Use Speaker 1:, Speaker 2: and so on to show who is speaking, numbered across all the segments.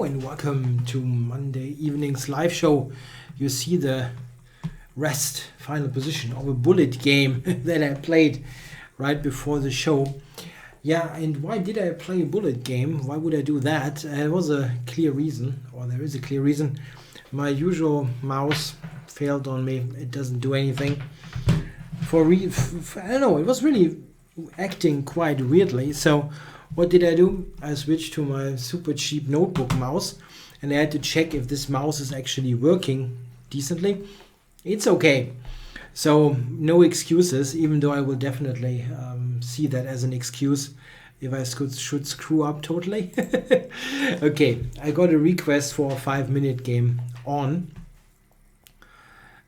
Speaker 1: And welcome to Monday evening's live show. You see the rest final position of a bullet game that I played right before the show. Yeah, and why did I play a bullet game? Why would I do that? There was a clear reason, or there is a clear reason. My usual mouse failed on me. It doesn't do anything. I don't know, it was really acting quite weirdly. So what did I do? I switched to my super cheap notebook mouse, and I had to check if this mouse is actually working decently. It's okay. So no excuses, even though I will definitely see that as an excuse if I should screw up totally. Okay, I got a request for a 5-minute game on.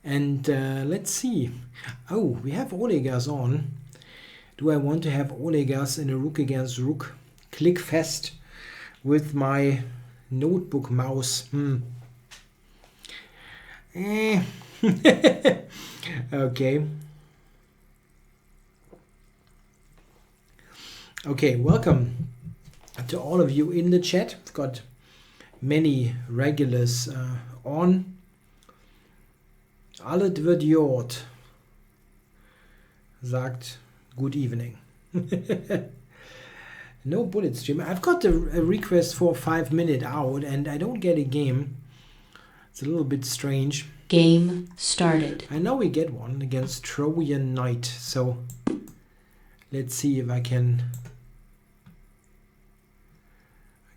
Speaker 1: And let's see. Oh, we have Olegas on. Do I want to have Olegas in a rook against rook click fest with my notebook mouse? Okay. Okay, welcome to all of you in the chat. We've got many regulars on. Alle wird Jod sagt good evening. No bullet stream. I've got a request for a 5-minute out and I don't get a game. It's a little bit strange.
Speaker 2: Game started.
Speaker 1: I know we get one against Trojan Knight. So let's see if I can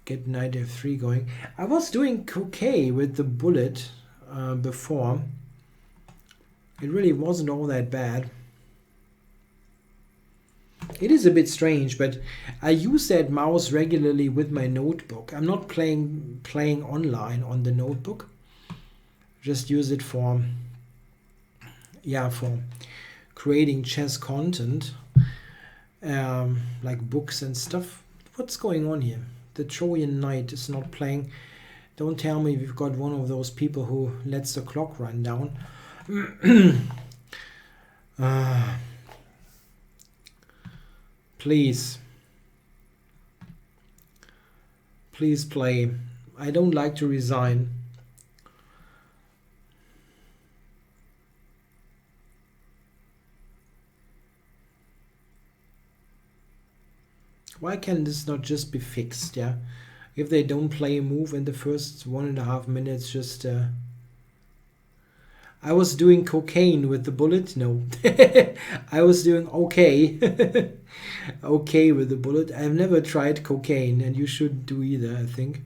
Speaker 1: get knight f3 going. I was doing okay with the bullet before. It really wasn't all that bad. It is a bit strange, but I use that mouse regularly with my notebook. I'm not playing online on the notebook. Just use it for creating chess content, like books and stuff. What's going on here? The Trojan Knight is not playing. Don't tell me we've got one of those people who lets the clock run down. Please play. I don't like to resign. Why can this not just be fixed? Yeah, if they don't play a move in the first 1.5 minutes, just I was doing cocaine with the bullet. No, I was doing okay. Okay with the bullet. I've never tried cocaine, and you shouldn't do either, I think.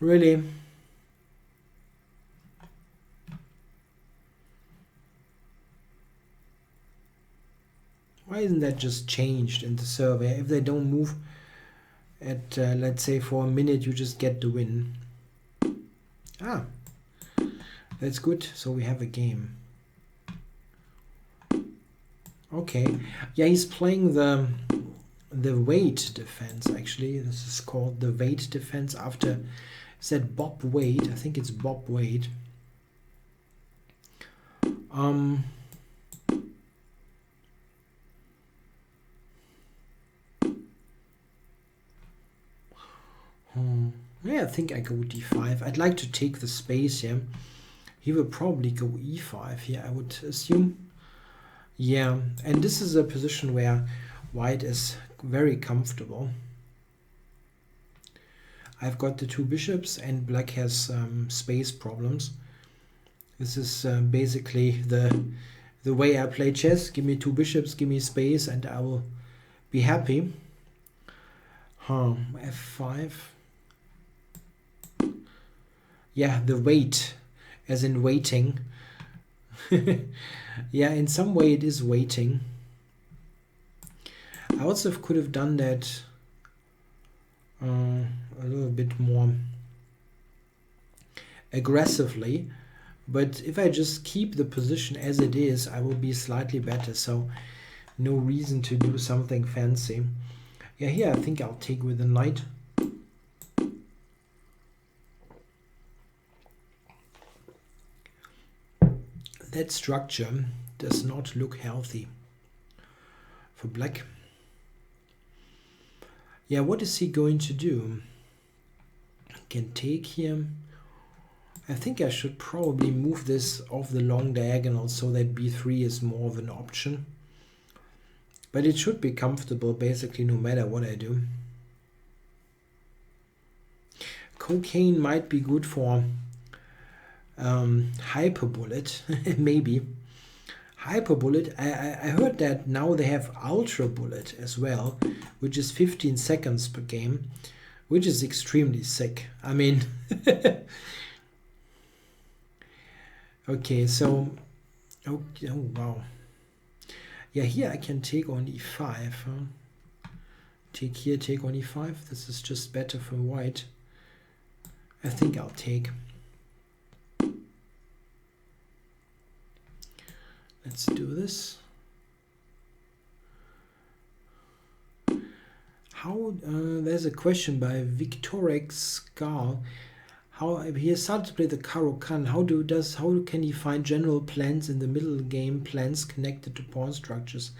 Speaker 1: Really? Why isn't that just changed in the survey? If they don't move at, let's say, for a minute, you just get the win. Ah, that's good. So we have a game. Okay. Yeah, he's playing the weight defense, actually. This is called the weight defense after, is that Bob Wade? I think it's Bob Wade. Yeah, I think I go d5. I'd like to take the space here. He will probably go e5 here, I would assume. Yeah, and this is a position where white is very comfortable. I've got the 2 bishops and black has space problems. This is basically the way I play chess. Give me 2 bishops, give me space, and I will be happy. F5. Yeah, the wait, as in waiting. Yeah, in some way it is waiting. I also could have done that a little bit more aggressively, but if I just keep the position as it is, I will be slightly better, so no reason to do something fancy. Yeah, here I think I'll take with the knight. That structure does not look healthy. for black. Yeah, what is he going to do? I can take here. I think I should probably move this off the long diagonal so that b3 is more of an option. But it should be comfortable basically no matter what I do. Cocaine might be good for hyperbullet, maybe. Hyperbullet, I heard that now they have ultra bullet as well, which is 15 seconds per game, which is extremely sick. I mean, okay, so, oh wow. Yeah, here I can take on e5. Huh? Take here, take on e5. This is just better for white. I think I'll take. Let's do this. How there's a question by Victorex Scar. How he has started to play the Caro-Kann. How can he find general plans in the middle game, plans connected to pawn structures?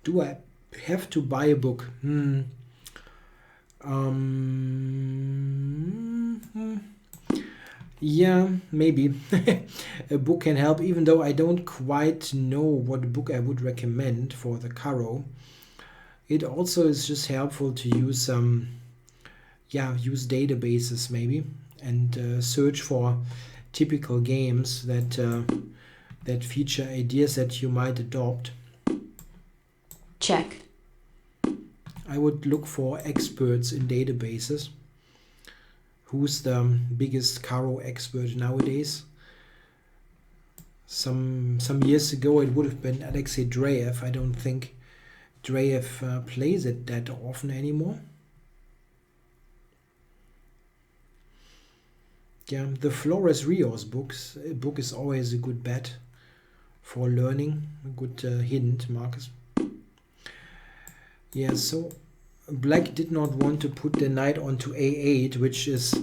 Speaker 1: Do I have to buy a book? Yeah, maybe. A book can help, even though I don't quite know what book I would recommend for the Caro. It also is just helpful to use use databases maybe, and search for typical games that feature ideas that you might adopt.
Speaker 2: Check.
Speaker 1: I would look for experts in databases. Who's the biggest Caro expert nowadays? Some years ago it would have been Alexei Dreyev. I don't think Dreyev plays it that often anymore. Yeah, the Flores Rios book is always a good bet for learning. A good hint, Marcus. Yeah, so black did not want to put the knight onto a8, which is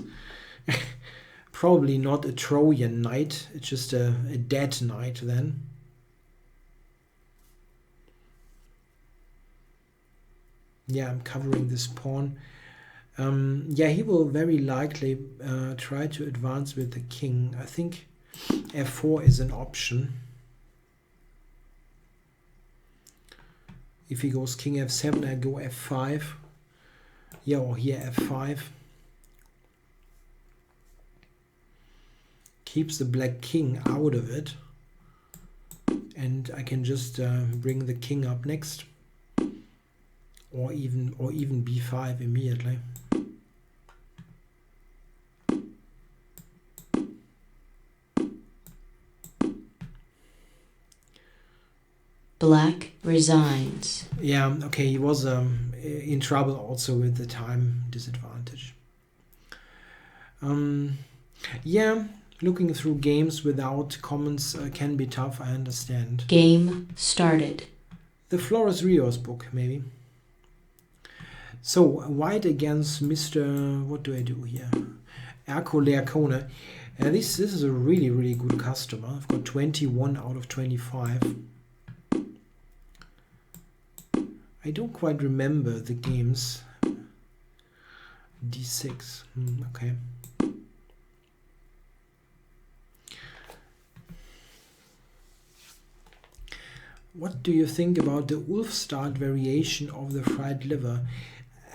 Speaker 1: probably not a Trojan knight. It's just a dead knight then. Yeah, I'm covering this pawn. Yeah, he will very likely try to advance with the king. I think f4 is an option. If he goes king f7, I go f5. Yeah, or here f5. Keeps the black king out of it. And I can just bring the king up next. Or even b5 immediately.
Speaker 2: Black resigns.
Speaker 1: Yeah, okay, he was in trouble also with the time disadvantage. Yeah, looking through games without comments can be tough, I understand.
Speaker 2: Game started.
Speaker 1: The Flores Rios book, maybe. So, white against Mr. What do I do here? Erko Leacone. This is a really, really good customer. I've got 21 out of 25. I don't quite remember the games. d6. Okay. What do you think about the Ulfstad variation of the fried liver?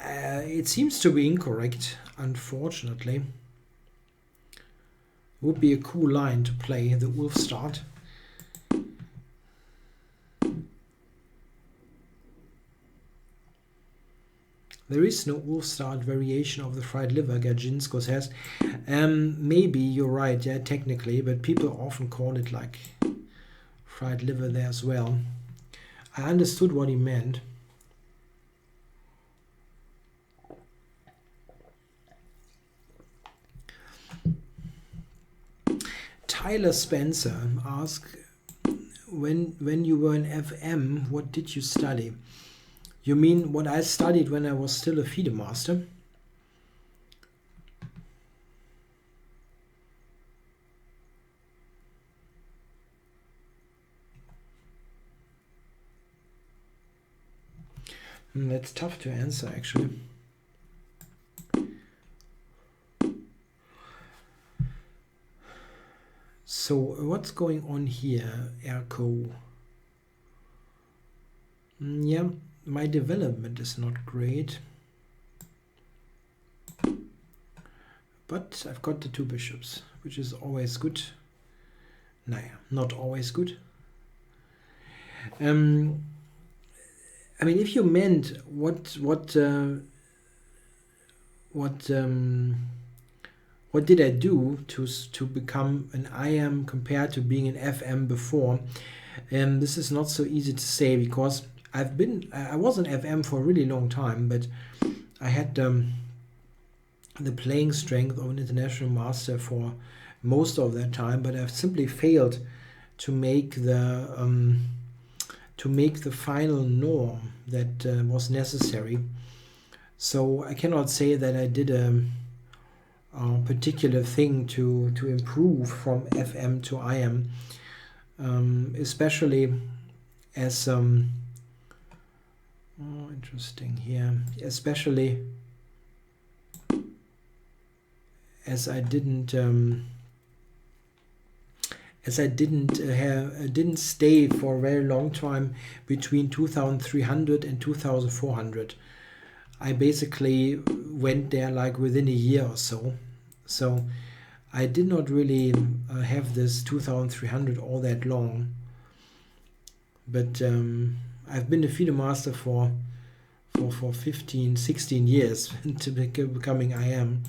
Speaker 1: It seems to be incorrect, unfortunately. Would be a cool line to play, the Ulfstad. There is no Ulfstad variation of the fried liver, Gajinsko says. Maybe you're right, yeah, technically, but people often call it like fried liver there as well. I understood what he meant. Tyler Spencer asked, when you were in FM, what did you study? You mean what I studied when I was still a FIDE master? That's tough to answer, actually. So what's going on here, Erko? Yeah, my development is not great. But I've got the 2 bishops, which is always good. Naja, not always good. I mean, if you meant what did I do to become an IM compared to being an FM before? This is not so easy to say, because I was an FM for a really long time, but I had the playing strength of an international master for most of that time, but I've simply failed to make the final norm that was necessary. So I cannot say that I did a particular thing to improve from FM to IM, especially as interesting here, especially as I didn't didn't stay for a very long time between 2300 and 2400. I basically went there like within a year or so. So I did not really have this 2300 all that long. But I've been a FIDE master for 15, 16 years to becoming IM.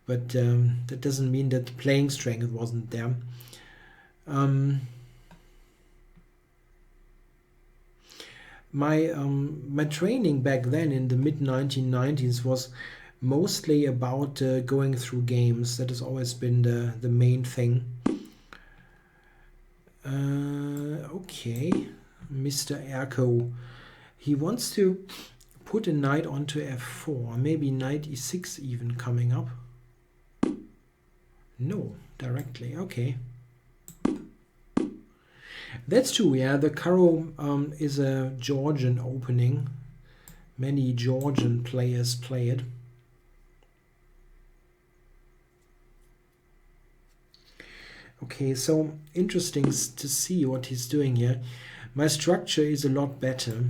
Speaker 1: But that doesn't mean that the playing strength wasn't there. My training back then in the mid 1990s was mostly about going through games. That has always been the main thing. Okay, Mr. Erko, he wants to put a knight onto f4, maybe knight e6 even coming up. No, directly. Okay. That's true, yeah. The Karo is a Georgian opening. Many Georgian players play it. Okay, so interesting to see what he's doing here. My structure is a lot better.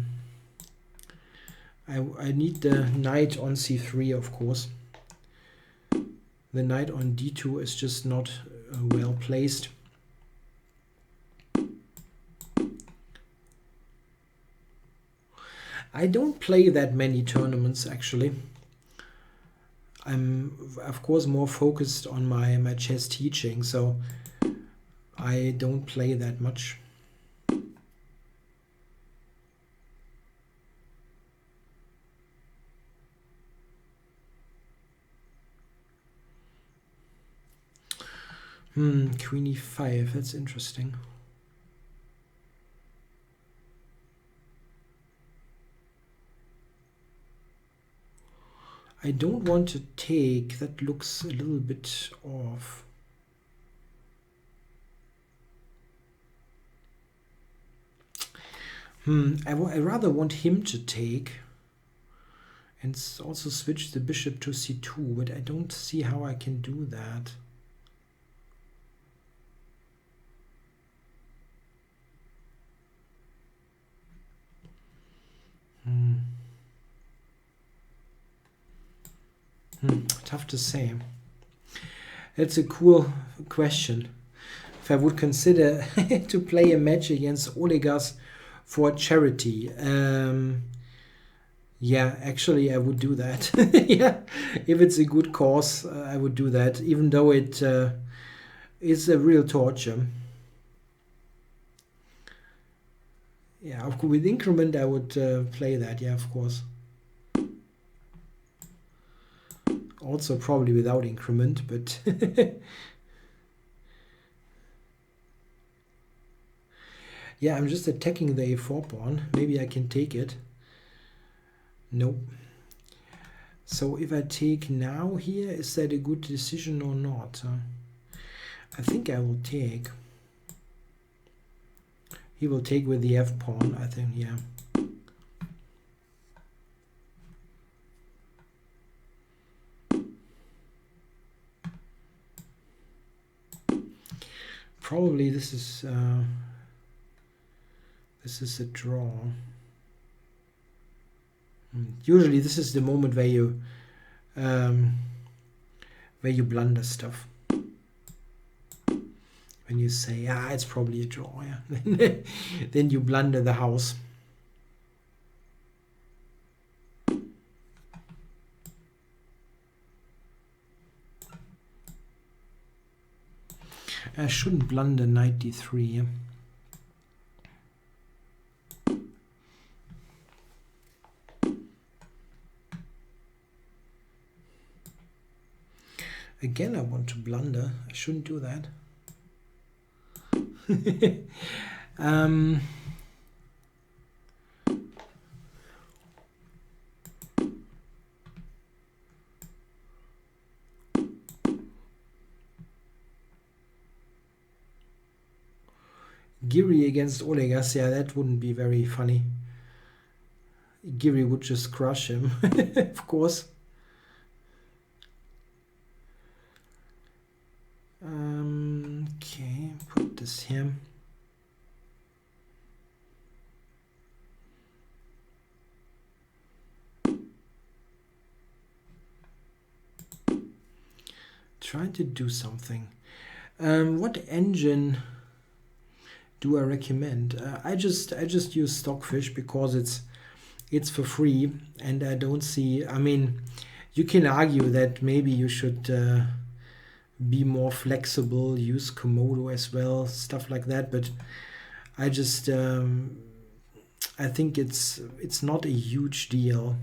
Speaker 1: I need the knight on c3, of course. The knight on d2 is just not well placed. I don't play that many tournaments, actually. I'm, of course, more focused on my chess teaching, so I don't play that much. Queen e5, that's interesting. I don't want to take, that looks a little bit off. I rather want him to take and also switch the bishop to c2, but I don't see how I can do that. Tough to say. That's a cool question. If I would consider to play a match against Olegas for charity, yeah, actually I would do that. Yeah, if it's a good cause, I would do that, even though it is a real torture. Yeah, of course, with increment I would play that, yeah, of course. Also probably without increment, but yeah, I'm just attacking the a4 pawn. Maybe I can take it. Nope. So if I take now here, is that a good decision or not? I think I will take. He will take with the f pawn, I think, yeah. Probably this is a draw. Usually this is the moment where you blunder stuff. When you say, it's probably a draw, yeah. Then you blunder the house. I shouldn't blunder knight d3, yeah. Again, I want to blunder. I shouldn't do that. Giri against Olegas, yeah, that wouldn't be very funny. Giri would just crush him, of course. Okay, put this here. Trying to do something. What engine do I recommend? I just use Stockfish because it's for free, and I don't see. I mean, you can argue that maybe you should be more flexible, use Komodo as well, stuff like that. But I just I think it's not a huge deal.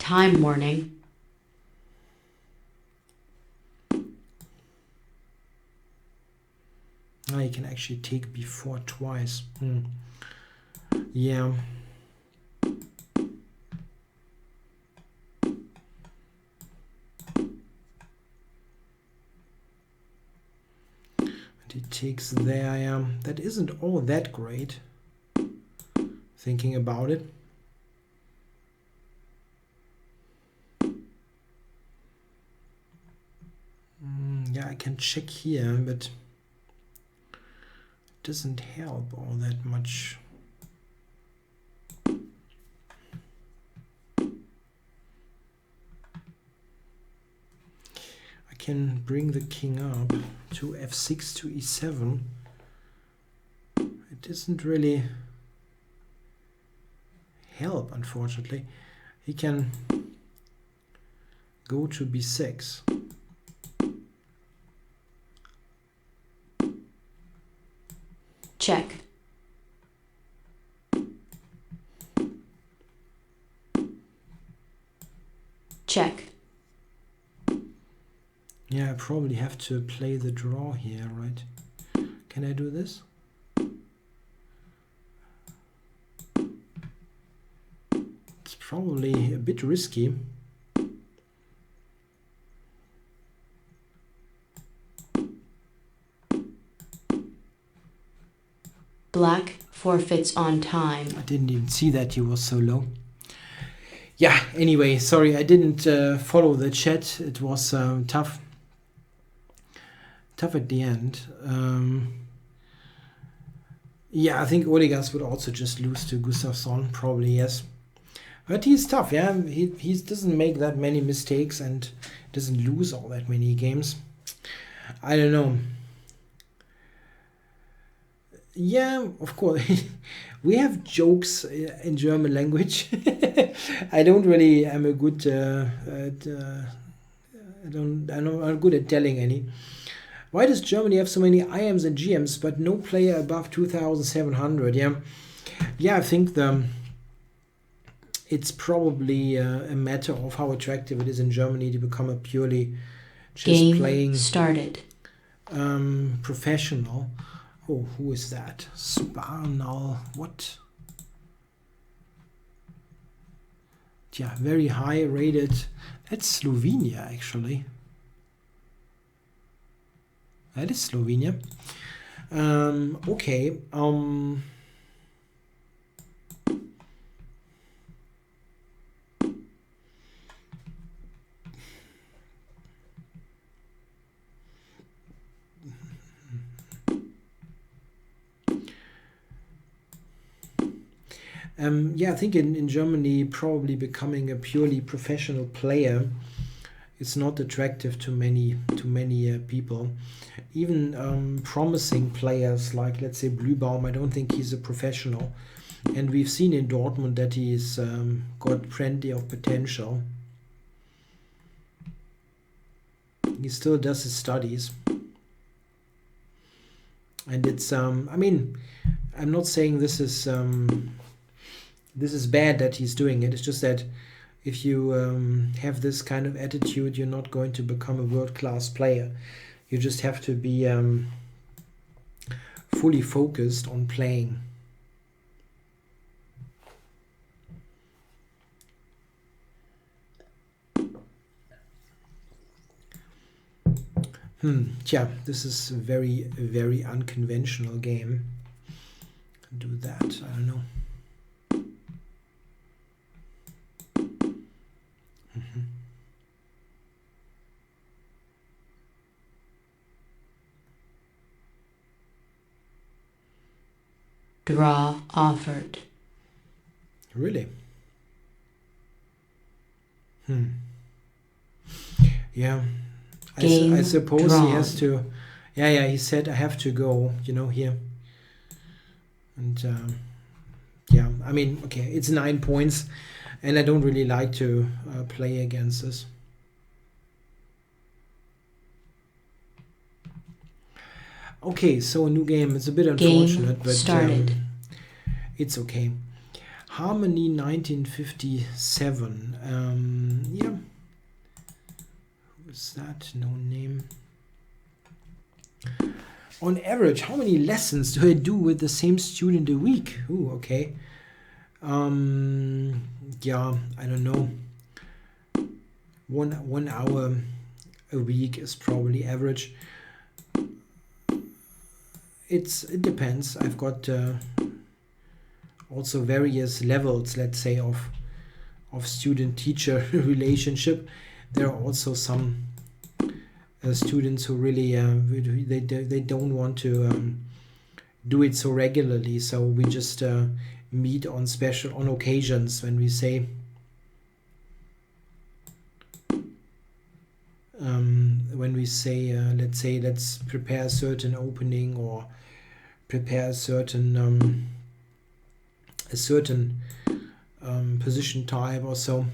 Speaker 2: Time warning.
Speaker 1: You can actually take b4 twice. Yeah. And he takes there, yeah. That isn't all that great, thinking about it. Yeah, I can check here, but it doesn't help all that much. I can bring the king up to f6 to e7. It doesn't really help, unfortunately. He can go to b6.
Speaker 2: Check. Check.
Speaker 1: Yeah, I probably have to play the draw here, right? Can I do this? It's probably a bit risky.
Speaker 2: Black forfeits on time.
Speaker 1: I didn't even see that he was so low. Yeah, anyway, sorry, I didn't follow the chat. It was tough at the end. Yeah, I think Olegas would also just lose to Gustafsson, probably, yes. But he's tough, yeah. He doesn't make that many mistakes and doesn't lose all that many games. I don't know. Yeah, of course. We have jokes in German language. I don't really am a good I'm not good at telling any. Why does Germany have so many IMs and GMs but no player above 2,700? Yeah, I think it's probably a matter of how attractive it is in Germany to become a purely just
Speaker 2: Game
Speaker 1: playing
Speaker 2: started.
Speaker 1: Professional. Oh, who is that? Sparnal. What? Yeah, very high rated. That's Slovenia, actually. That is Slovenia. Okay. Yeah, I think in Germany, probably becoming a purely professional player is not attractive to many people. Even promising players like, let's say, Blühbaum, I don't think he's a professional. And we've seen in Dortmund that he's got plenty of potential. He still does his studies. And it's, I mean, I'm not saying this is bad that he's doing it. It's just that if you have this kind of attitude, you're not going to become a world-class player. You just have to be fully focused on playing. Tja, this is a very, very unconventional game. Do that, I don't know.
Speaker 2: Draw offered.
Speaker 1: Really? Yeah. I suppose
Speaker 2: drawn.
Speaker 1: He has to. Yeah, he said I have to go, here. And yeah, I mean, okay, it's 9 points, and I don't really like to play against this. Okay, so a new game. It's a bit unfortunate, but
Speaker 2: started.
Speaker 1: It's okay. Harmony 1957. Yeah. Who's that? No name. On average, how many lessons do I do with the same student a week? Ooh, okay. Yeah, I don't know. 1 hour a week is probably average. It depends. I've got also various levels, let's say, of student-teacher relationship. There are also some students who really they don't want to do it so regularly. So we just meet on occasions when we say let's prepare a certain opening or prepare a certain position type or so.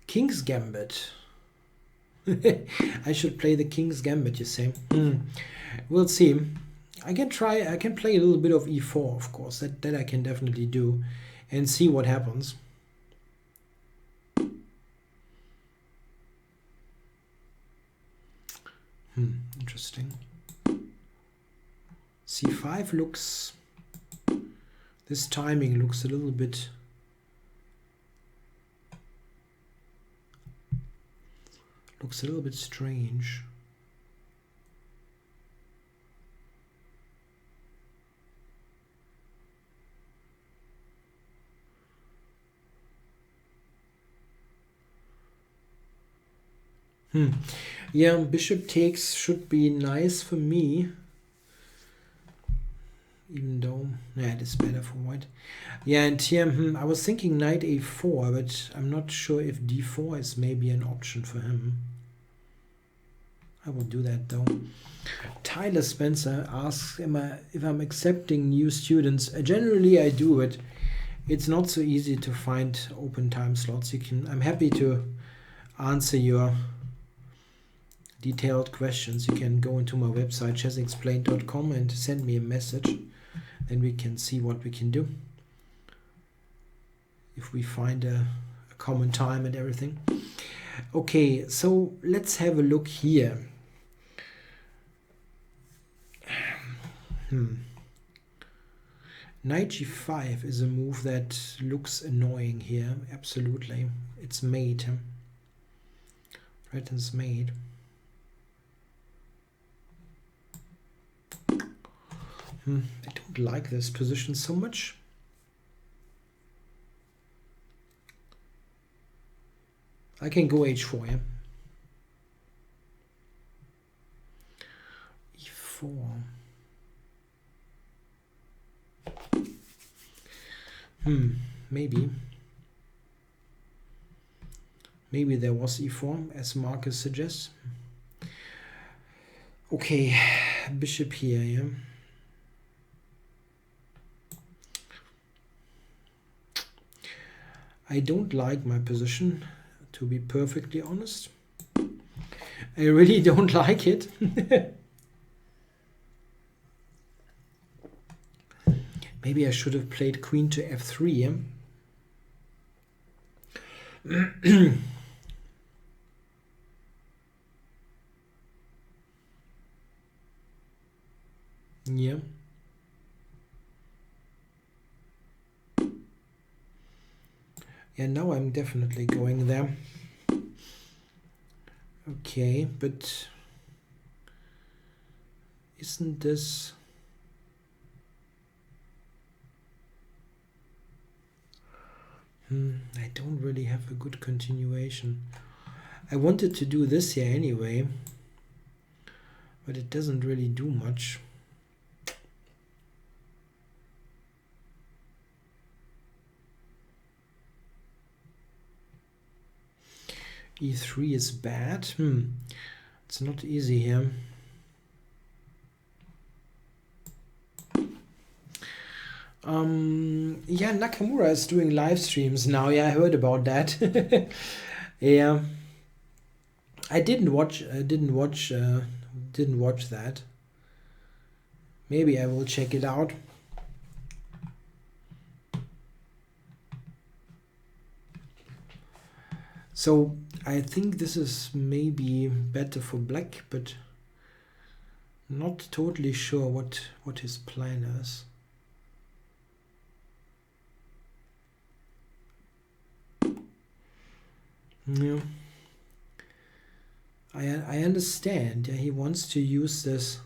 Speaker 1: King's Gambit. I should play the King's Gambit, you say? We'll see. I can play a little bit of e4, of course. That I can definitely do, and see what happens. Interesting. c5 looks. This timing looks a little bit. Looks a little bit strange. Yeah, bishop takes should be nice for me. Even though, yeah, it is better for white. Yeah, and here, I was thinking knight a4, but I'm not sure if d4 is maybe an option for him. I will do that though. Tyler Spencer asks if I'm accepting new students. Generally I do it. It's not so easy to find open time slots. I'm happy to answer your detailed questions. You can go into my website chessexplained.com and send me a message. Then we can see what we can do. If we find a common time and everything. Okay, so let's have a look here. Knight g5 is a move that looks annoying here. Absolutely. It's mate. Red is mate. I don't like this position so much. I can go h4, yeah. e4. Maybe. Maybe there was e4, as Marcus suggests. Okay, bishop here, yeah. I don't like my position, to be perfectly honest. I really don't like it. Maybe I should have played queen to f3, yeah? Yeah. Yeah, now I'm definitely going there. Okay, but isn't this... I don't really have a good continuation. I wanted to do this here anyway, but it doesn't really do much. E3 is bad. It's not easy here. Yeah, Nakamura is doing live streams now. Yeah, I heard about that. Yeah, I didn't watch that. Maybe I will check it out. So I think this is maybe better for black, but not totally sure what his plan is. Yeah, I understand. Yeah, he wants to use this.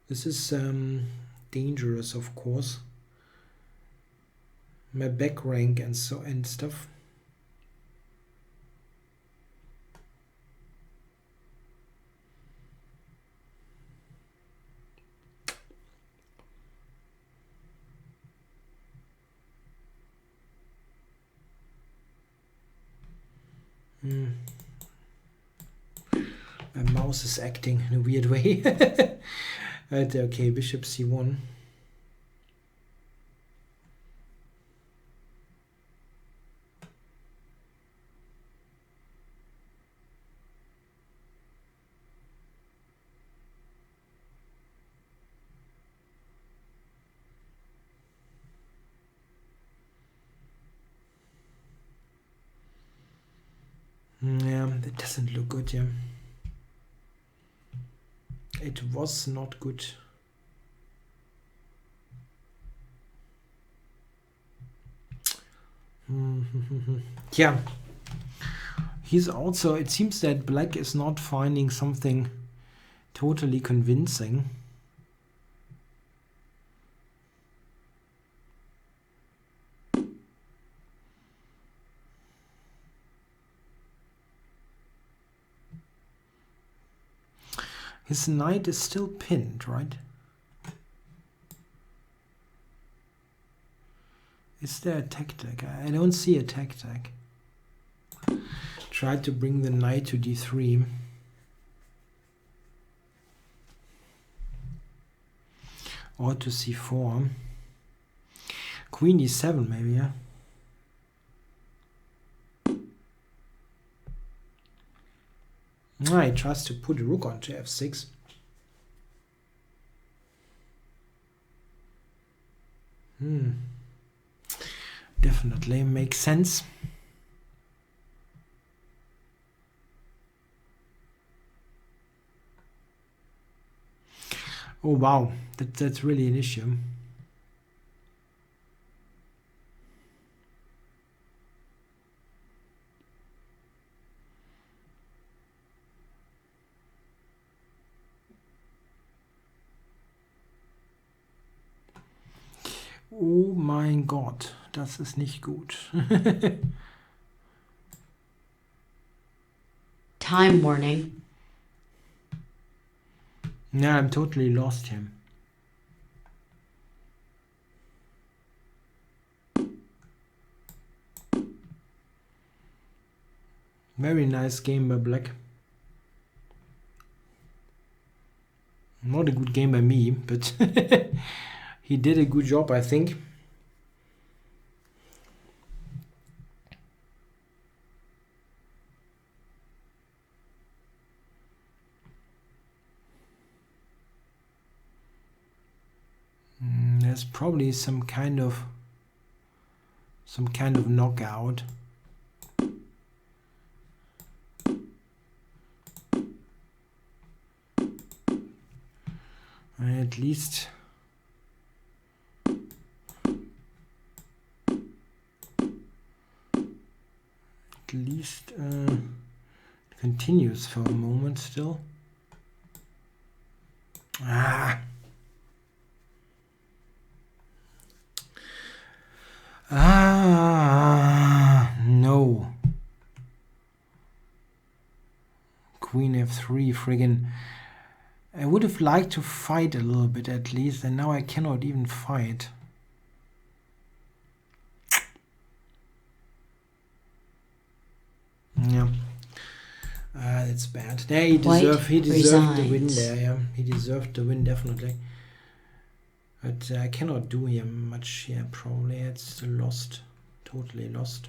Speaker 1: This is dangerous, of course. My back rank and stuff. My mouse is acting in a weird way. Right, okay, bishop c1. Yeah, that doesn't look good, yeah. It was not good. Yeah. He's also, it seems that black is not finding something totally convincing. His knight is still pinned, right? Is there a tactic? I don't see a tactic. Try to bring the knight to d3. Or to c4. Queen d7 maybe, yeah? He tries to put a rook onto f6. Definitely makes sense. Oh wow, that's really an issue. Oh mein Gott, das ist nicht gut.
Speaker 2: Time warning.
Speaker 1: Yeah, I'm totally lost here. Very nice game by black. Not a good game by me, but he did a good job, I think. There's probably some kind of knockout. At least continues for a moment still. No. Queen f3, friggin'. I would have liked to fight a little bit at least, and now I cannot even fight. Yeah. That's bad. Yeah, he deserved the win there, yeah. He deserved the win, definitely. But I cannot do here much here, probably. It's still lost. Totally lost.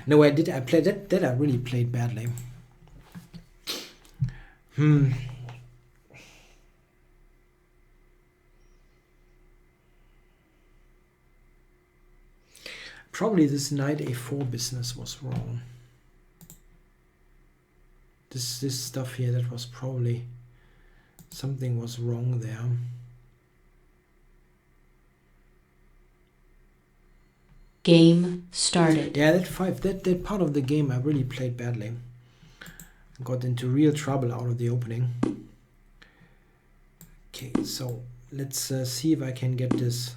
Speaker 1: No, I played that I really played badly. Probably this knight a4 business was wrong. This stuff here, that was probably something was wrong there.
Speaker 2: Game started.
Speaker 1: Yeah, that part of the game I really played badly. Got into real trouble out of the opening. Okay, so let's see if I can get this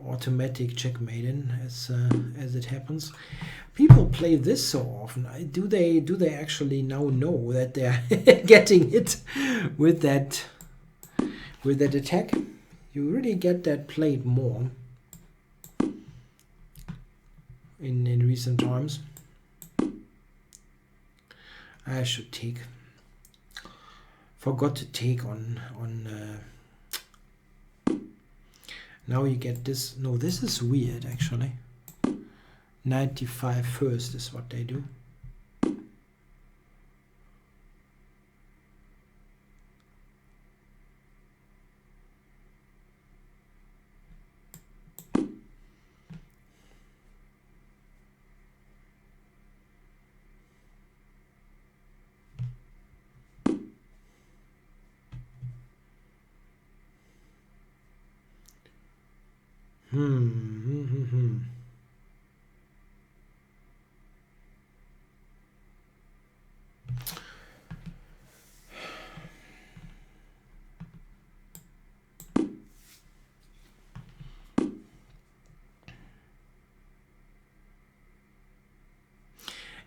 Speaker 1: automatic checkmate in as it happens. People play this so often. Do they actually now know that they're getting hit with that attack? You really get that played more in recent times. I should take. Forgot to take on. Now you get this. No, this is weird actually. 95 first is what they do.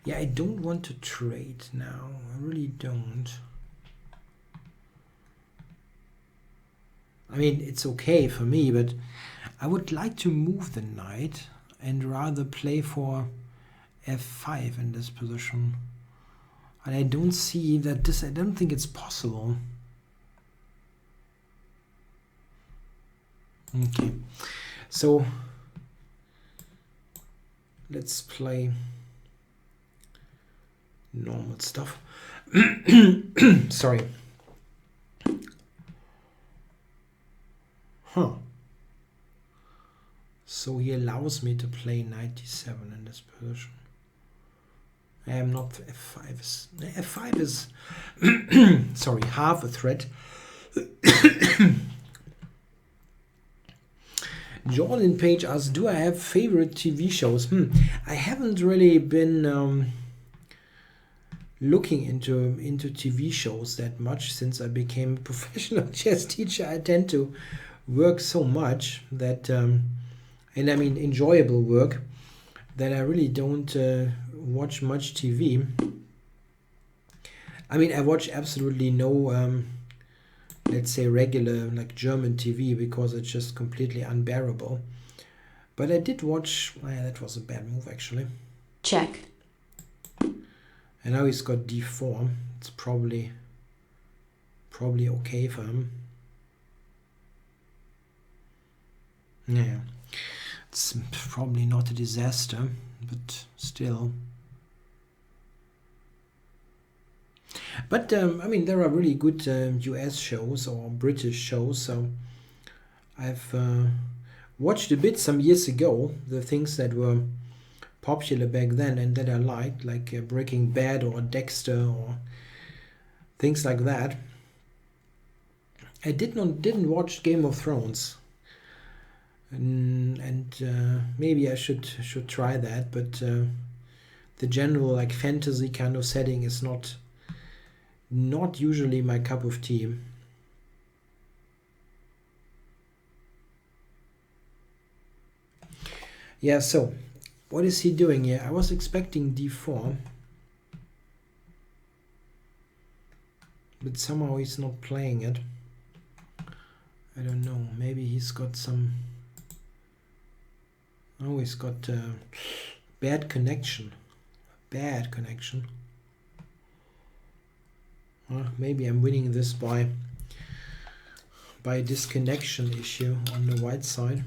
Speaker 1: Yeah, I don't want to trade now. I really don't. I mean, it's okay for me, but I would like to move the knight and rather play for f5 in this position. And I don't see that this, I don't think it's possible. Okay, so let's play normal stuff. Sorry. So he allows me to play 97 in this position. I am not f5 is sorry, half a threat. Jordan Page asks, do I have favorite TV shows? I haven't really been looking into TV shows that much since I became a professional chess teacher. I tend to work so much that, and I mean enjoyable work, that I really don't watch much TV. I mean, I watch absolutely no, let's say regular like German TV because it's just completely unbearable. But I did watch, that was a bad move actually.
Speaker 2: Check.
Speaker 1: And now he's got d4. It's probably okay for him. Yeah, it's probably not a disaster, but still. But I mean, there are really good US shows or British shows, so I've watched a bit some years ago, the things that were popular back then and that I liked, like Breaking Bad or Dexter or things like that. I didn't watch Game of Thrones, and maybe I should try that, but the general like fantasy kind of setting is not usually my cup of tea. Yeah, so what is he doing here? I was expecting d4, but somehow he's not playing it. I don't know, maybe he's got some... Oh, he's got bad connection. Bad connection. Maybe I'm winning this by a disconnection issue on the white side.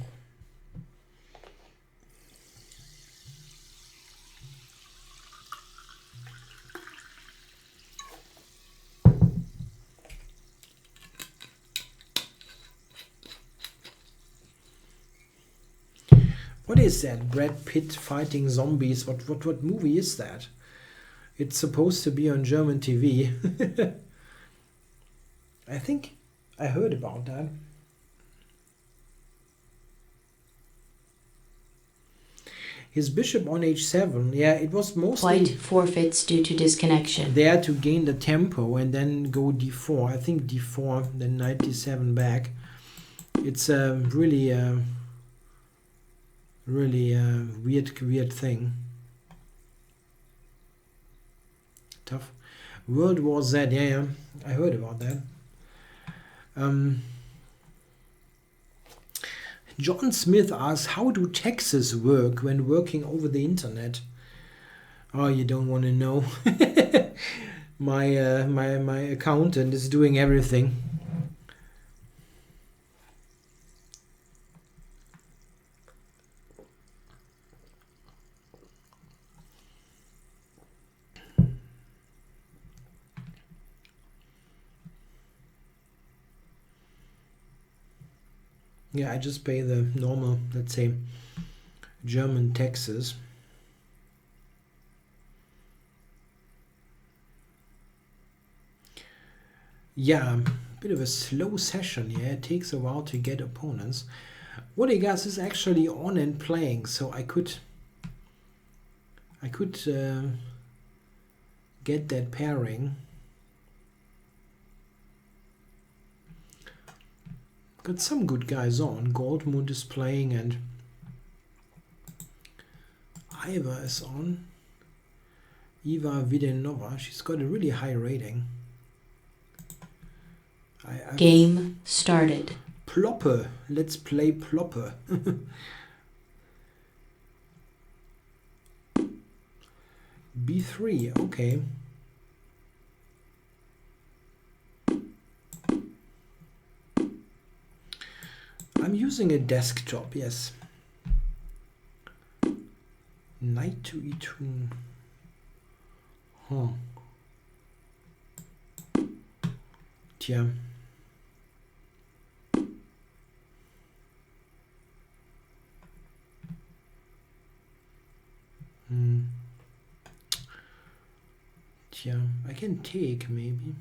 Speaker 1: What is that? Brad Pitt fighting zombies? What movie is that? It's supposed to be on German TV. I think I heard about that. His bishop on h7, yeah, it was mostly
Speaker 2: White forfeits due to disconnection.
Speaker 1: there to gain the tempo and then go d4. I think d4, then knight d7 back. It's a really weird thing. Tough. World War Z, yeah, I heard about that. John Smith asks, how do taxes work when working over the internet? Oh, you don't want to know. my accountant is doing everything. Yeah, I just pay the normal, let's say, German taxes. Yeah, a bit of a slow session here. It takes a while to get opponents. Wodegas is actually on and playing, so I could get that pairing. Got some good guys on. Goldmund is playing and Iva is on. Eva Videnova, she's got a really high rating.
Speaker 2: Game started.
Speaker 1: Ploppe, let's play Ploppe. B3, okay. I'm using a desktop, yes. Knight to e2. Huh. Tja. Tja, I can take maybe.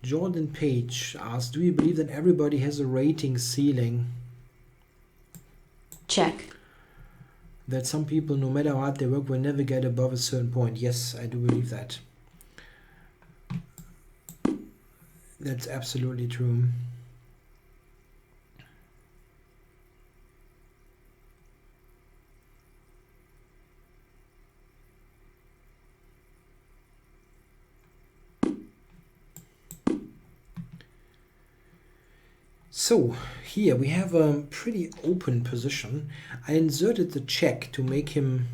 Speaker 1: Jordan Page asks, do you believe that everybody has a rating ceiling?
Speaker 2: Check.
Speaker 1: That some people, no matter how hard they work, will never get above a certain point. Yes, I do believe that. That's absolutely true. So here we have a pretty open position. I inserted the check to make him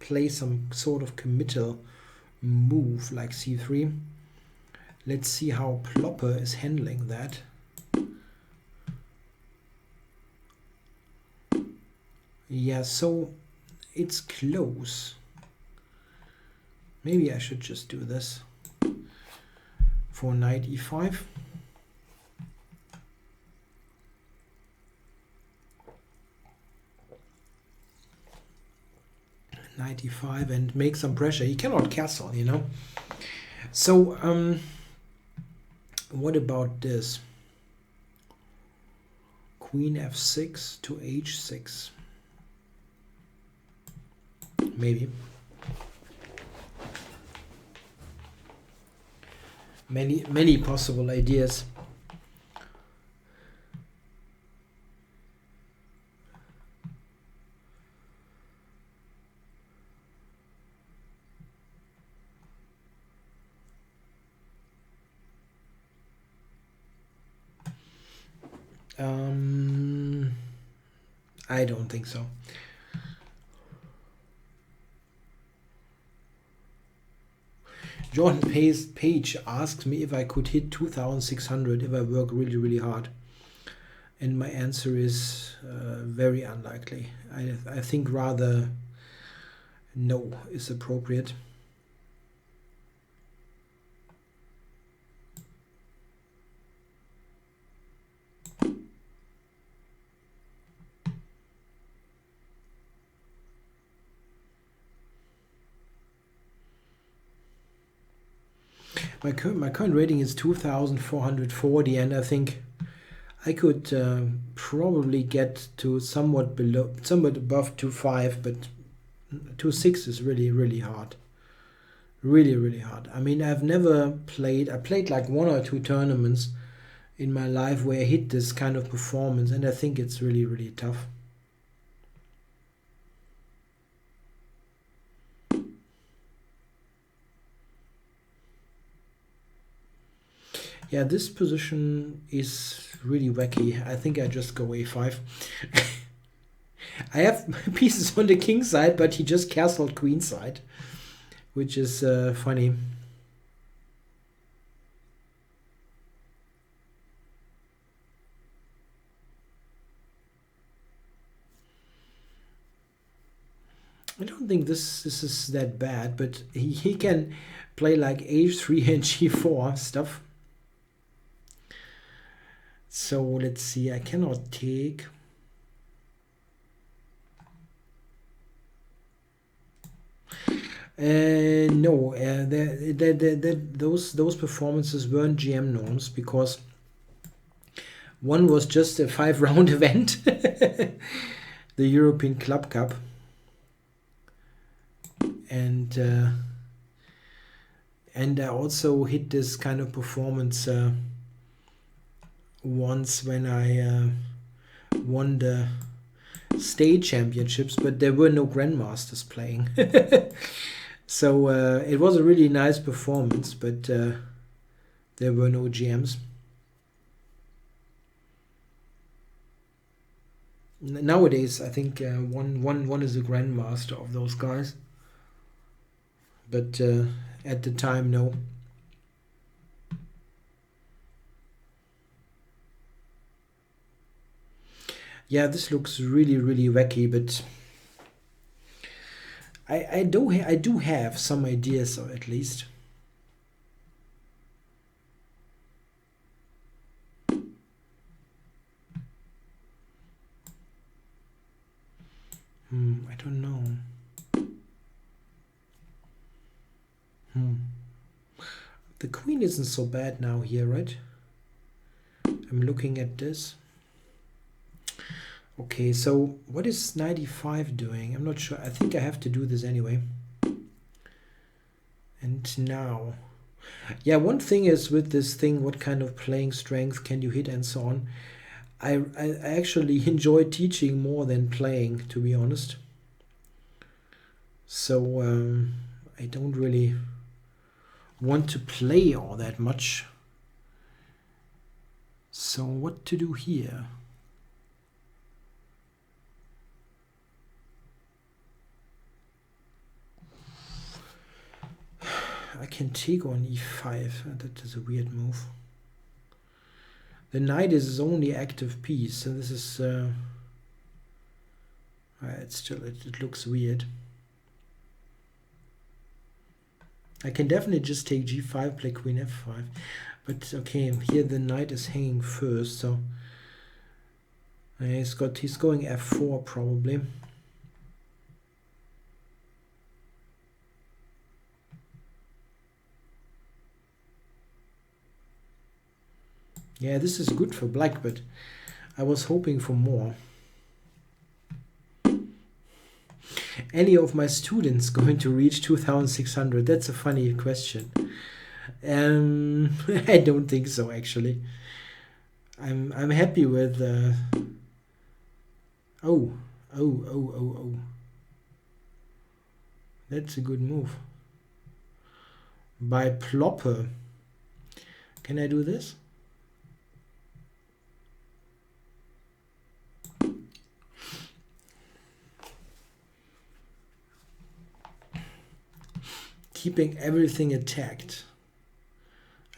Speaker 1: play some sort of committal move like c3. Let's see how Plopper is handling that. Yeah, so it's close. Maybe I should just do this for knight e5. Knight e5 and make some pressure. He cannot castle, you know. So what about this? Queen f6 to h6. Maybe. Many possible ideas. I don't think so. Jordan Page asked me if I could hit 2,600 if I work really, really hard. And my answer is very unlikely. I think rather no is appropriate. My current rating is 2,440, and I think I could probably get to somewhat above 2.5, but 2.6 is really, really hard. Really, really hard. I mean, I've never played. I played like 1 or 2 tournaments in my life where I hit this kind of performance, and I think it's really, really tough. Yeah, this position is really wacky. I think I just go a5. I have pieces on the king side, but he just castled queen side, which is funny. I don't think this is that bad, but he can play like h3 and g4 stuff. So let's see, I cannot take. No, those performances weren't GM norms, because one was just a 5-round event, the European Club Cup, and I also hit this kind of performance once when I won the state championships, but there were no grandmasters playing. So it was a really nice performance, but there were no GMs. Nowadays, I think one is a grandmaster of those guys, but at the time, no. Yeah, this looks really, really wacky, but I do have some ideas, or at least. I don't know. The queen isn't so bad now here, right? I'm looking at this. Okay, so what is 95 doing? I'm not sure. I think I have to do this anyway. And now, yeah, one thing is with this thing, what kind of playing strength can you hit and so on. I actually enjoy teaching more than playing, to be honest. So I don't really want to play all that much. So what to do here? I can take on e5. That is a weird move. The knight is his only active piece, so this is it's still it looks weird. I can definitely just take g5, play queen f5, but okay, here the knight is hanging first, so he's going f4 probably. Yeah, this is good for black, but I was hoping for more. Any of my students going to reach 2,600? That's a funny question. I don't think so, actually. I'm happy with. Oh. That's a good move. By Plopper. Can I do this? Keeping everything attacked.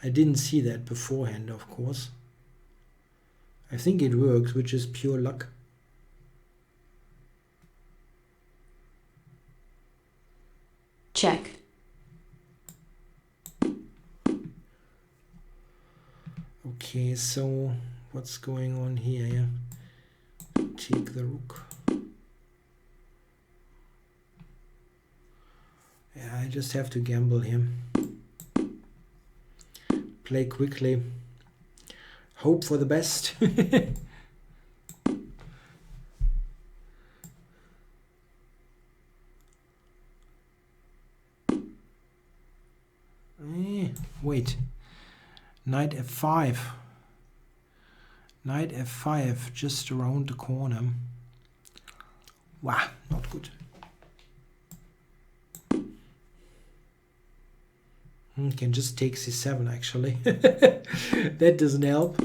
Speaker 1: I didn't see that beforehand, of course. I think it works, which is pure luck.
Speaker 2: Check.
Speaker 1: Okay, so what's going on here? Yeah? Take the rook. Yeah, I just have to gamble him. Play quickly. Hope for the best. Wait. Knight f5. Knight f5 just around the corner. Wow, not good. Can just take c7 actually. That doesn't help.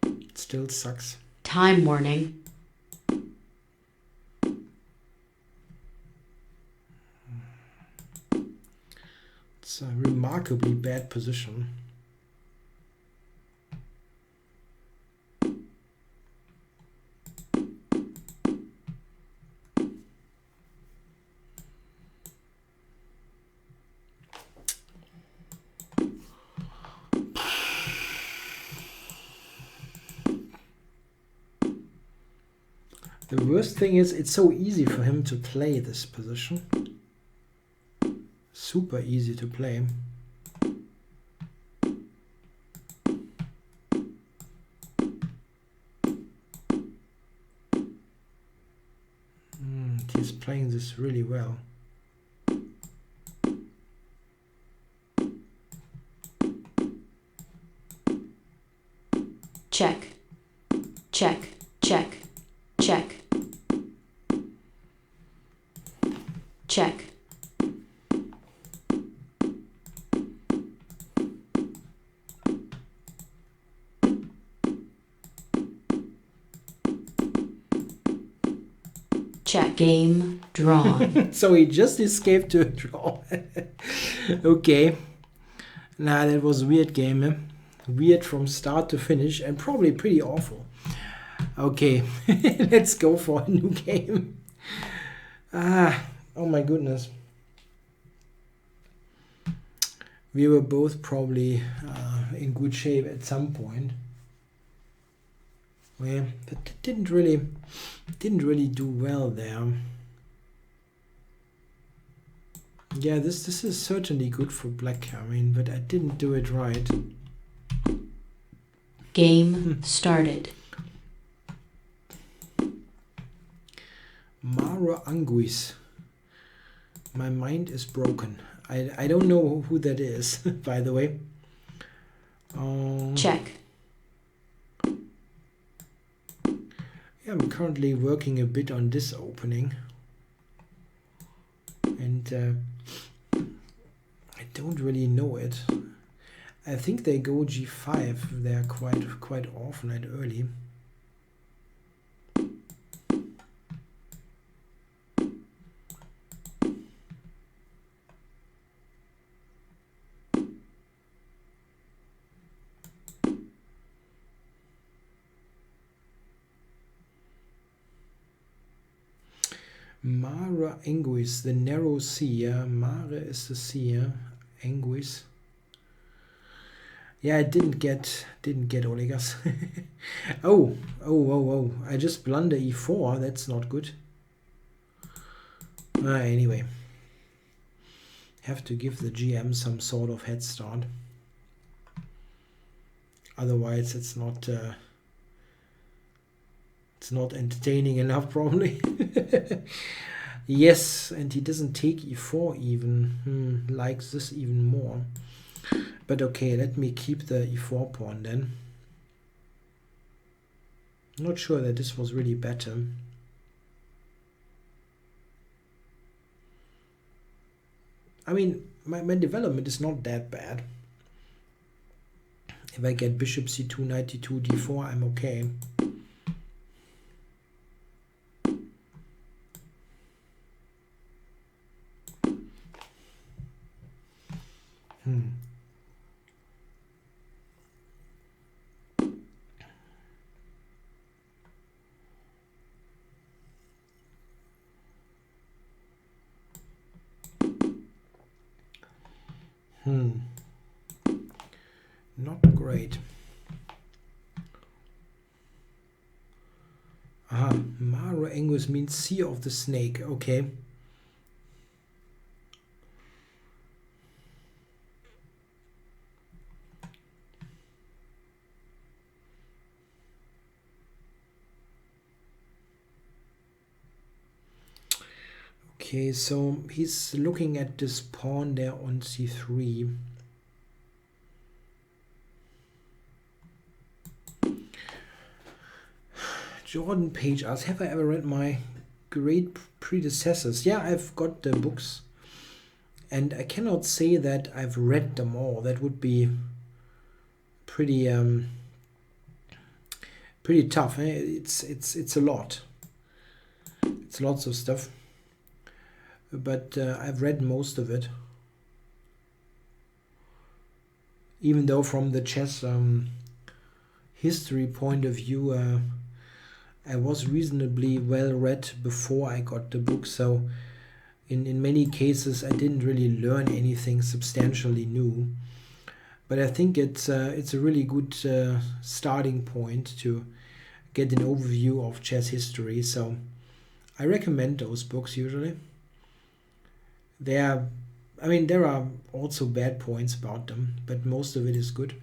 Speaker 1: It still sucks.
Speaker 2: Time warning.
Speaker 1: It's a remarkably bad position. The worst thing is it's so easy for him to play this position. Super easy to play. He's playing this really well.
Speaker 2: Check. Check. Check. Check. Check. Check. Game drawn.
Speaker 1: So he just escaped to a draw. Okay. Nah, that was a weird game. Eh? Weird from start to finish and probably pretty awful. Okay, let's go for a new game. Oh my goodness. We were both probably in good shape at some point. Well, but didn't really do well there. Yeah, this is certainly good for black, I mean, but I didn't do it right.
Speaker 2: Game started.
Speaker 1: Mara Anguis. My mind is broken. I don't know who that is, by the way.
Speaker 2: Check.
Speaker 1: Yeah, I'm currently working a bit on this opening. And I don't really know it. I think they go g5. They're quite often and early. Mare Anguis, the narrow sea. Yeah, Mare is the sea. Yeah? Anguis. Yeah, I didn't get Olegas. Oh! I just blunder e4. That's not good. Anyway, have to give the GM some sort of head start. Otherwise, it's not entertaining enough, probably. Yes, and he doesn't take e4 even. Likes this even more. But okay, let me keep the e4 pawn then. Not sure that this was really better. I mean, my development is not that bad. If I get bishop c2, knight d2, d4, I'm okay. Not great. Aha, Mare Angus means sea of the snake. Okay. Okay, so he's looking at this pawn there on c3. Jordan Page asks, have I ever read my great predecessors? Yeah, I've got the books. And I cannot say that I've read them all. That would be pretty pretty tough. It's a lot. It's lots of stuff. But I've read most of it. Even though from the chess history point of view, I was reasonably well read before I got the book, so in many cases I didn't really learn anything substantially new. But I think it's a really good starting point to get an overview of chess history. So I recommend those books usually. There are also bad points about them, but most of it is good.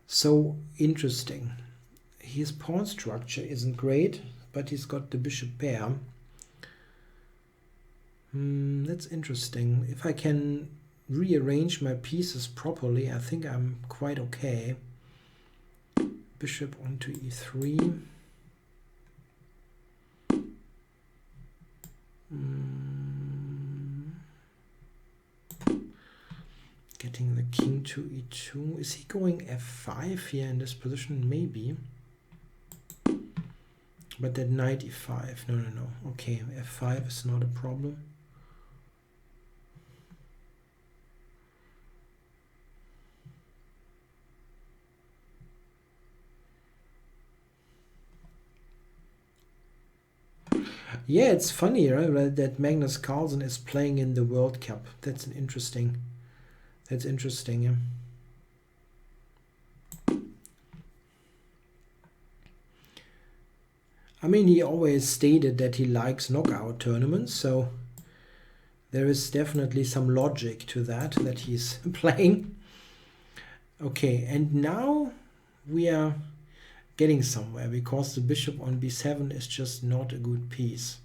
Speaker 1: So interesting. His pawn structure isn't great, but he's got the bishop pair. That's interesting. If I can rearrange my pieces properly, I think I'm quite okay. Bishop onto e3. Getting the king to e2. Is he going f5 here in this position? Maybe. But that knight e5. No. Okay, f5 is not a problem. Yeah, it's funny, right, that Magnus Carlsen is playing in the World Cup. That's interesting, yeah. I mean, he always stated that he likes knockout tournaments, so there is definitely some logic to that he's playing. Okay, and now we are getting somewhere, because the bishop on b7 is just not a good piece.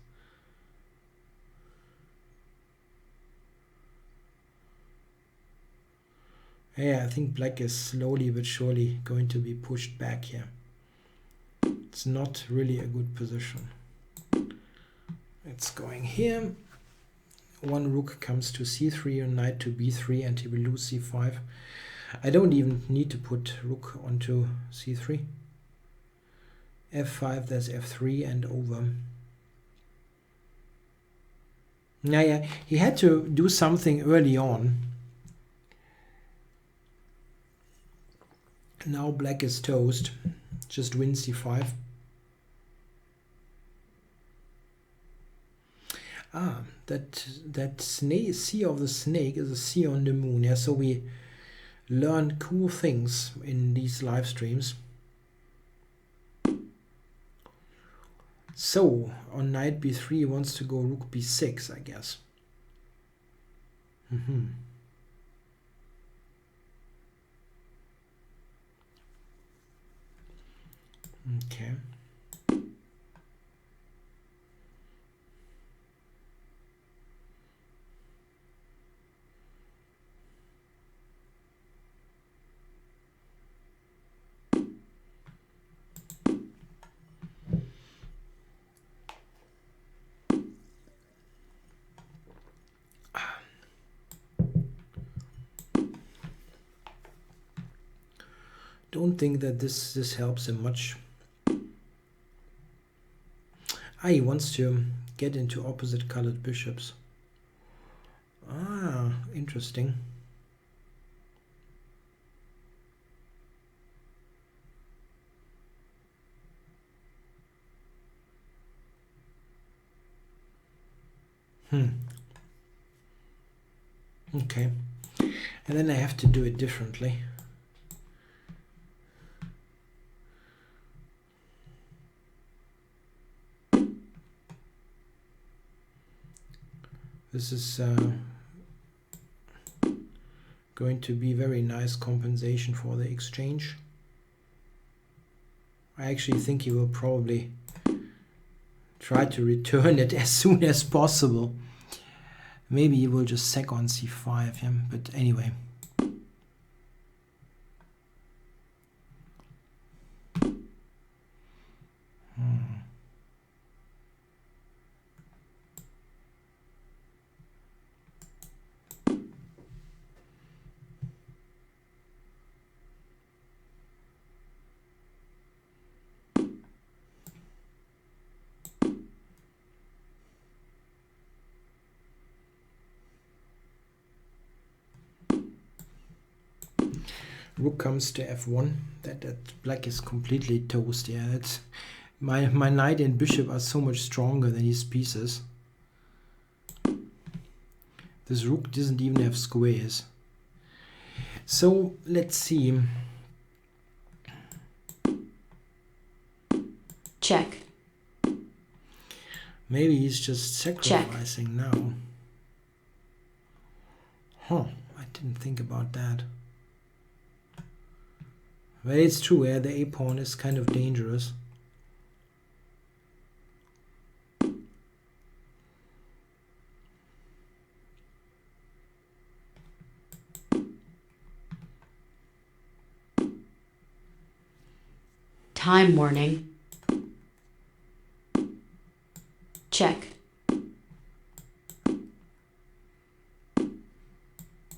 Speaker 1: Yeah, I think black is slowly but surely going to be pushed back here. It's not really a good position. It's going here. One rook comes to c3 and knight to b3, and he will lose c5. I don't even need to put rook onto c3. f5, there's f3 and over. Yeah, he had to do something early on. Now black is toast. Just win c5. that snake, sea of the snake is a sea on the moon. Yeah, so we learn cool things in these live streams. So on knight b3 he wants to go rook b6, I guess. Okay. Don't think that this helps him much. He wants to get into opposite colored bishops. Interesting. Okay. And then I have to do it differently. This is going to be very nice compensation for the exchange. I actually think he will probably try to return it as soon as possible. Maybe he will just sack on c5, yeah? But anyway. Rook comes to f1. That black is completely toast. Yeah, that's my knight and bishop are so much stronger than his pieces. This rook doesn't even have squares. So let's see.
Speaker 2: Check.
Speaker 1: Maybe he's just sacrificing now. I didn't think about that. Well, it's true, yeah, the a-pawn is kind of dangerous.
Speaker 2: Time warning. Check.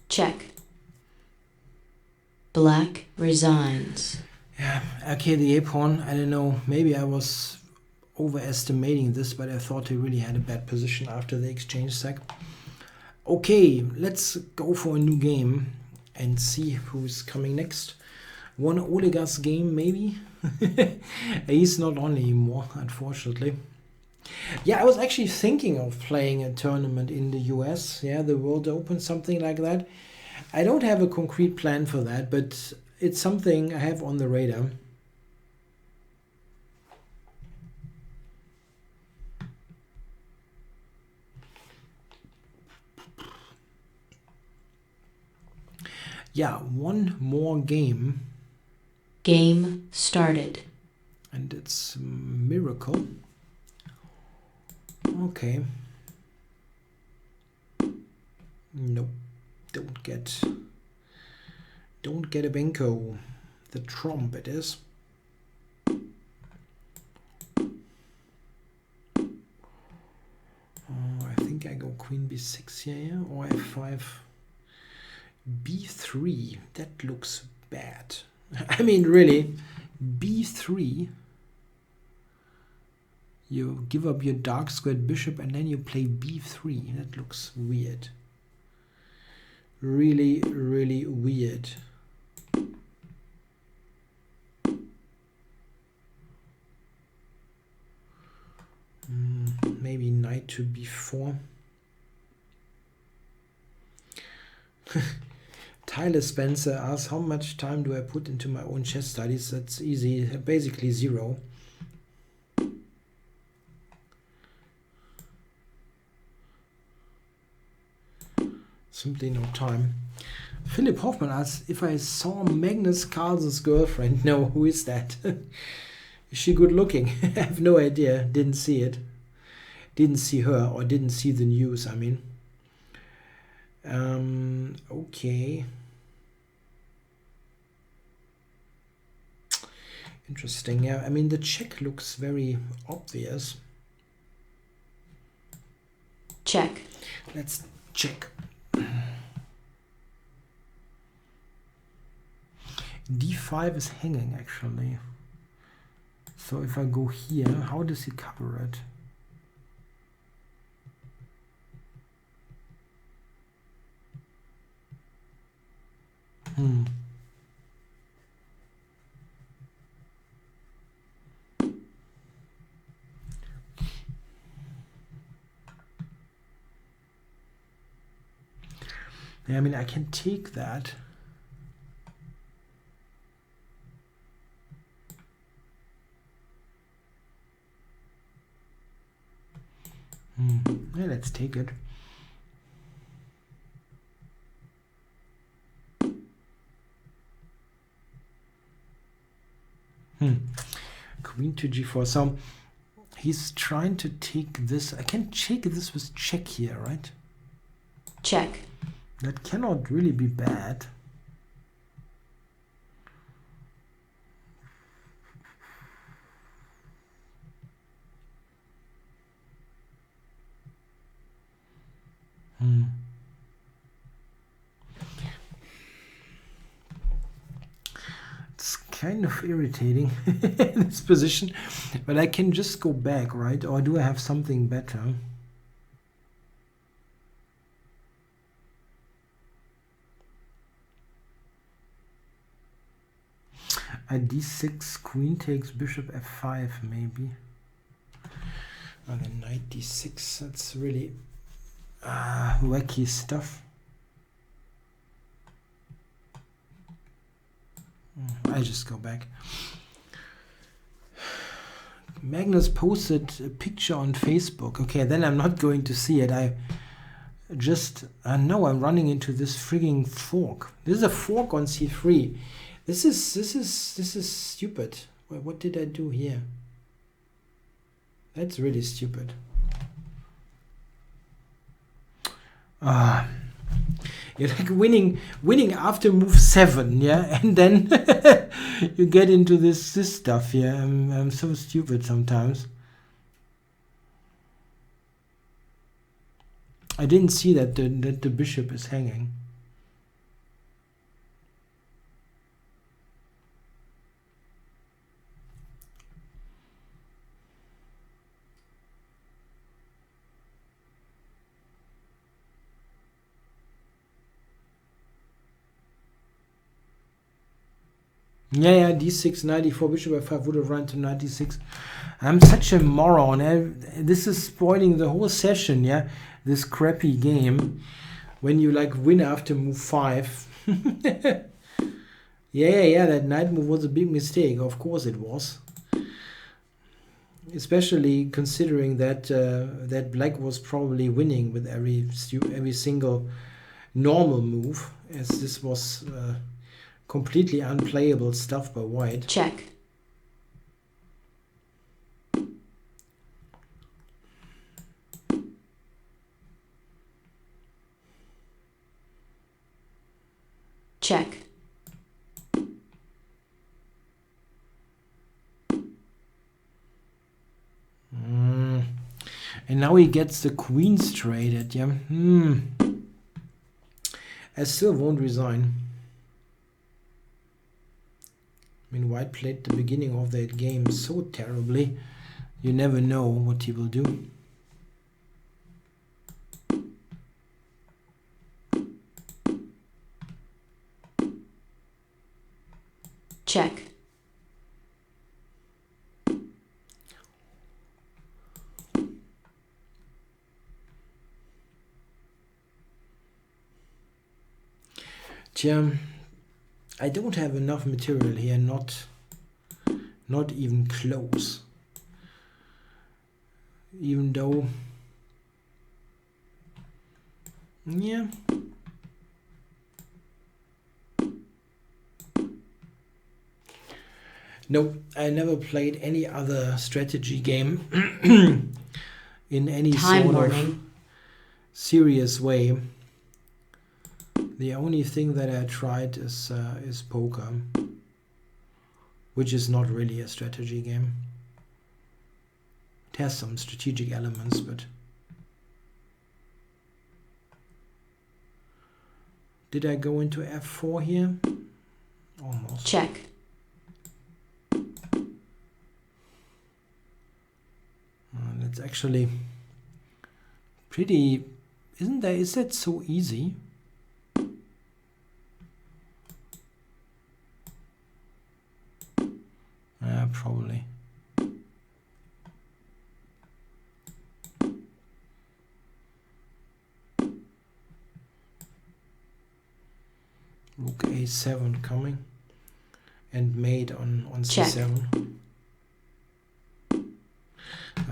Speaker 2: Check. Black resigns.
Speaker 1: Yeah, okay, the a-pawn, I don't know, maybe I was overestimating this, but I thought he really had a bad position after the exchange sack. Okay, let's go for a new game and see who's coming next. One Olegar's game, maybe? He's not on anymore, unfortunately. Yeah, I was actually thinking of playing a tournament in the US, yeah, the World Open, something like that. I don't have a concrete plan for that, but it's something I have on the radar. Yeah, one more game.
Speaker 2: Game started.
Speaker 1: And it's a miracle. Okay. Nope. Don't get a Benko. The trump it is. I think I go queen b6 here, or f5. b3. That looks bad. I mean, really, b3. You give up your dark squared bishop and then you play b3. That looks weird. Really, really weird. Maybe knight to b4. Tyler Spencer asks, how much time do I put into my own chess studies? That's easy, basically 0. Simply no time. Philip Hoffman asks if I saw Magnus Carlsen's girlfriend. No, who is that? Is she good looking? I have no idea. Didn't see it. Didn't see her, or didn't see the news, I mean. Okay. Interesting. Yeah, I mean, the check looks very obvious.
Speaker 2: Check.
Speaker 1: Let's check. D5 is hanging, actually. So if I go here, how does he cover it? Yeah, I mean, I can take that. Yeah, let's take it. Queen to g4. So he's trying to take this. I can take this with check here, right?
Speaker 2: Check.
Speaker 1: That cannot really be bad. It's kind of irritating, this position, but I can just go back, right? Or do I have something better? At d6, queen takes bishop f5, maybe. And then knight d6, that's really wacky stuff. I just go back. Magnus posted a picture on Facebook. Okay, then I'm not going to see it. I just know I'm running into this frigging fork. This is a fork on c3. This is stupid. What did I do here? That's really stupid. You're like winning after move 7, yeah, and then you get into this stuff here. I'm so stupid sometimes. I didn't see that the bishop is hanging. Yeah, d6, 94, bishop f5 would have run to 96. I'm such a moron. This is spoiling the whole session, yeah? This crappy game. When you like win after move 5. Yeah, that knight move was a big mistake. Of course it was. Especially considering that that black was probably winning with every single normal move, as this was completely unplayable stuff by white.
Speaker 2: Check. Check.
Speaker 1: And now he gets the queen traded, yeah. I still won't resign. I mean, white played the beginning of that game so terribly. You never know what he will do.
Speaker 2: Check.
Speaker 1: I don't have enough material here, not even close. Even though, yeah. No, I never played any other strategy game in any
Speaker 2: Time
Speaker 1: sort of
Speaker 2: warning.
Speaker 1: serious way. The only thing that I tried is poker, which is not really a strategy game. It has some strategic elements, but did I go into F4 here? Almost.
Speaker 2: Check.
Speaker 1: That's actually pretty, isn't that? Is that so easy? Probably. Rook A7 coming and mate on
Speaker 2: Check.
Speaker 1: C7.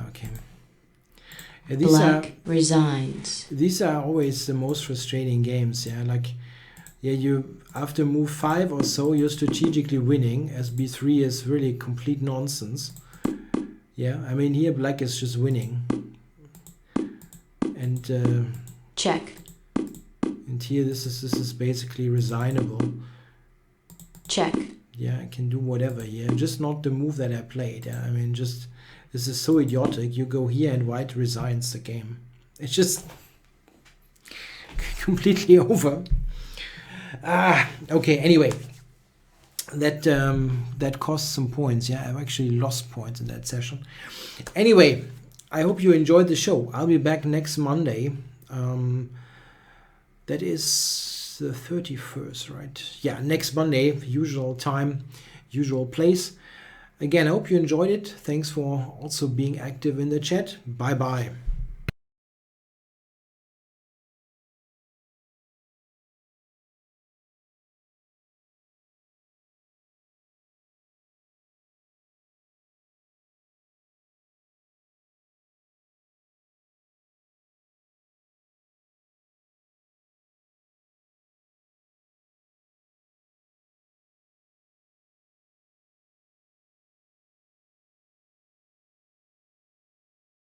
Speaker 1: Okay.
Speaker 2: Black resigns.
Speaker 1: These are always the most frustrating games. Yeah, like, yeah, you after move 5 or so, you're strategically winning, as B3 is really complete nonsense. Yeah, I mean here black is just winning, and
Speaker 2: Check.
Speaker 1: and here this is basically resignable.
Speaker 2: Check.
Speaker 1: Yeah, I can do whatever here, just not the move that I played. Yeah, I mean, just this is so idiotic. You go here and white resigns the game. It's just completely over. Okay. Anyway, that cost some points. Yeah, I've actually lost points in that session. Anyway, I hope you enjoyed the show. I'll be back next Monday. That is the 31st, right? Yeah, next Monday, usual time, usual place. Again, I hope you enjoyed it. Thanks for also being active in the chat. Bye-bye.